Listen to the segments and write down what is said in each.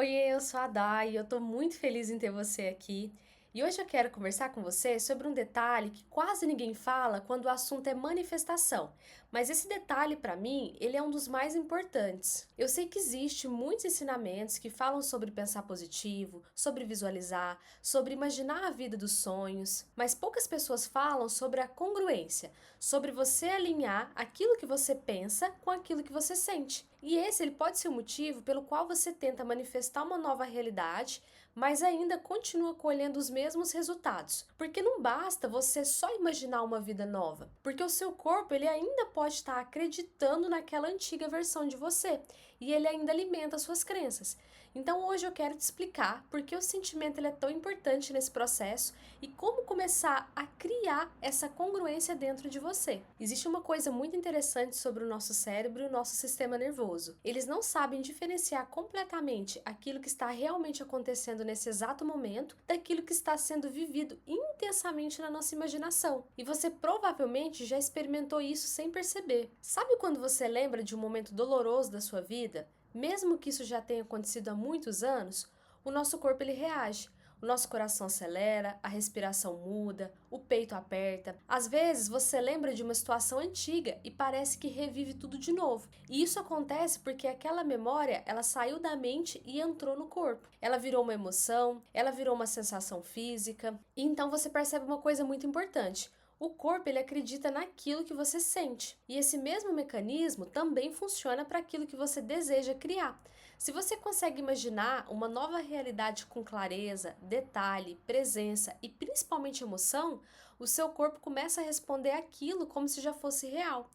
Oiê, eu sou a Dai e eu tô muito feliz em ter você aqui. E hoje eu quero conversar com você sobre um detalhe que quase ninguém fala quando o assunto é manifestação. Mas esse detalhe, para mim, ele é um dos mais importantes. Eu sei que existe muitos ensinamentos que falam sobre pensar positivo, sobre visualizar, sobre imaginar a vida dos sonhos, mas poucas pessoas falam sobre a congruência, sobre você alinhar aquilo que você pensa com aquilo que você sente. E esse ele pode ser o motivo pelo qual você tenta manifestar uma nova realidade, mas ainda continua colhendo os mesmos resultados. Porque não basta você só imaginar uma vida nova, porque o seu corpo ele ainda pode estar acreditando naquela antiga versão de você e ele ainda alimenta suas crenças. Então hoje eu quero te explicar por que o sentimento ele é tão importante nesse processo e como começar a criar essa congruência dentro de você. Existe uma coisa muito interessante sobre o nosso cérebro e o nosso sistema nervoso. Eles não sabem diferenciar completamente aquilo que está realmente acontecendo nesse exato momento daquilo que está sendo vivido intensamente na nossa imaginação. E você provavelmente já experimentou isso sem perceber. Sabe quando você lembra de um momento doloroso da sua vida? Mesmo que isso já tenha acontecido há muitos anos, o nosso corpo ele reage. O nosso coração acelera, a respiração muda, o peito aperta. Às vezes você lembra de uma situação antiga e parece que revive tudo de novo. E isso acontece porque aquela memória, ela saiu da mente e entrou no corpo. Ela virou uma emoção, ela virou uma sensação física. E então você percebe uma coisa muito importante. O corpo ele acredita naquilo que você sente. E esse mesmo mecanismo também funciona para aquilo que você deseja criar. Se você consegue imaginar uma nova realidade com clareza, detalhe, presença e principalmente emoção, o seu corpo começa a responder aquilo como se já fosse real.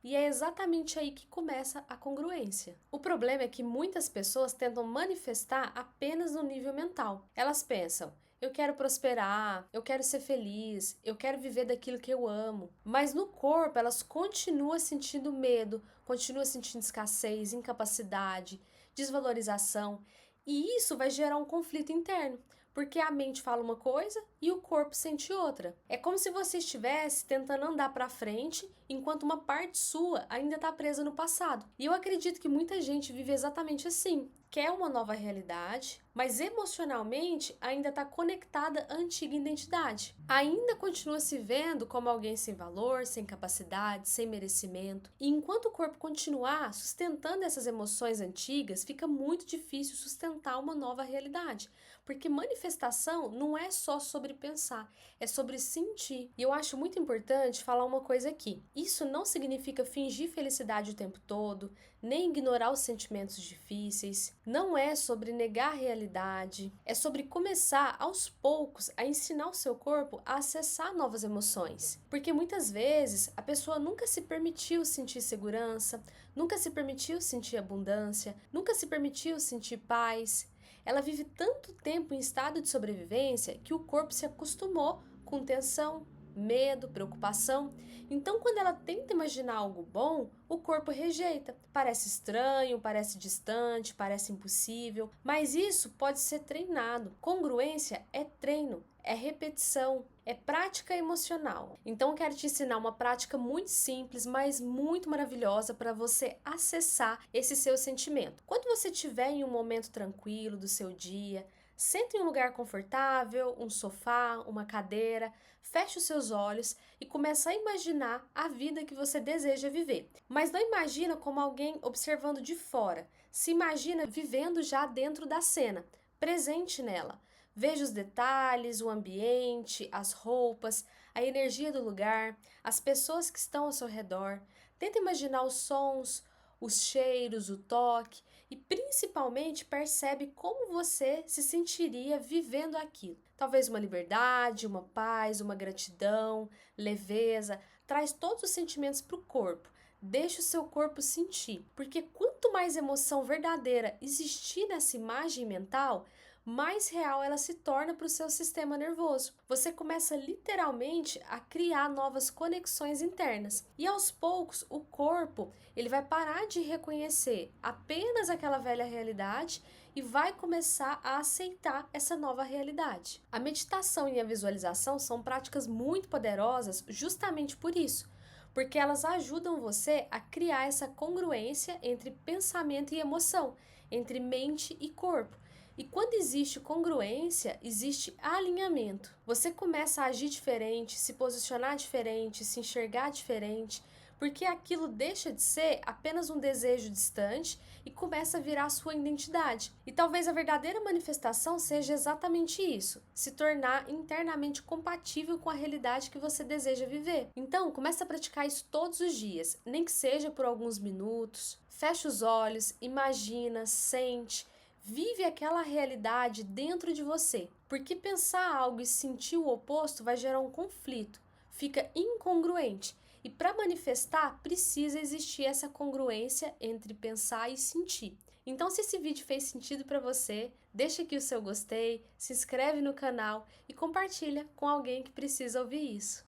E é exatamente aí que começa a congruência. O problema é que muitas pessoas tentam manifestar apenas no nível mental. Elas pensam: eu quero prosperar, eu quero ser feliz, eu quero viver daquilo que eu amo. Mas no corpo elas continuam sentindo medo, continuam sentindo escassez, incapacidade, desvalorização. E isso vai gerar um conflito interno, porque a mente fala uma coisa e o corpo sente outra. É como se você estivesse tentando andar para frente enquanto uma parte sua ainda está presa no passado. E eu acredito que muita gente vive exatamente assim. Quer uma nova realidade, mas emocionalmente ainda está conectada à antiga identidade. Ainda continua se vendo como alguém sem valor, sem capacidade, sem merecimento. E enquanto o corpo continuar sustentando essas emoções antigas, fica muito difícil sustentar uma nova realidade. Porque manifestação não é só sobre pensar, é sobre sentir. E eu acho muito importante falar uma coisa aqui. Isso não significa fingir felicidade o tempo todo, nem ignorar os sentimentos difíceis. Não é sobre negar a realidade, é sobre começar aos poucos a ensinar o seu corpo a acessar novas emoções. Porque muitas vezes a pessoa nunca se permitiu sentir segurança, nunca se permitiu sentir abundância, nunca se permitiu sentir paz. Ela vive tanto tempo em estado de sobrevivência que o corpo se acostumou com tensão, medo, preocupação. Então, quando ela tenta imaginar algo bom, o corpo rejeita. Parece estranho, parece distante, parece impossível, mas isso pode ser treinado. Congruência é treino, é repetição, é prática emocional. Então, eu quero te ensinar uma prática muito simples, mas muito maravilhosa para você acessar esse seu sentimento. Quando você estiver em um momento tranquilo do seu dia, senta em um lugar confortável, um sofá, uma cadeira, feche os seus olhos e começa a imaginar a vida que você deseja viver. Mas não imagina como alguém observando de fora. Se imagina vivendo já dentro da cena, presente nela. Veja os detalhes, o ambiente, as roupas, a energia do lugar, as pessoas que estão ao seu redor. Tenta imaginar os sons, os cheiros, o toque e principalmente percebe como você se sentiria vivendo aquilo. Talvez uma liberdade, uma paz, uma gratidão, leveza, traz todos os sentimentos para o corpo. Deixe o seu corpo sentir, porque quanto mais emoção verdadeira existir nessa imagem mental, mais real ela se torna para o seu sistema nervoso. Você começa literalmente a criar novas conexões internas. E aos poucos, o corpo ele vai parar de reconhecer apenas aquela velha realidade e vai começar a aceitar essa nova realidade. A meditação e a visualização são práticas muito poderosas justamente por isso, porque elas ajudam você a criar essa congruência entre pensamento e emoção, entre mente e corpo. E quando existe congruência, existe alinhamento. Você começa a agir diferente, se posicionar diferente, se enxergar diferente, porque aquilo deixa de ser apenas um desejo distante e começa a virar a sua identidade. E talvez a verdadeira manifestação seja exatamente isso: se tornar internamente compatível com a realidade que você deseja viver. Então, comece a praticar isso todos os dias, nem que seja por alguns minutos. Feche os olhos, imagina, sente. Vive aquela realidade dentro de você, porque pensar algo e sentir o oposto vai gerar um conflito, fica incongruente. E para manifestar, precisa existir essa congruência entre pensar e sentir. Então, se esse vídeo fez sentido para você, deixa aqui o seu gostei, se inscreve no canal e compartilha com alguém que precisa ouvir isso.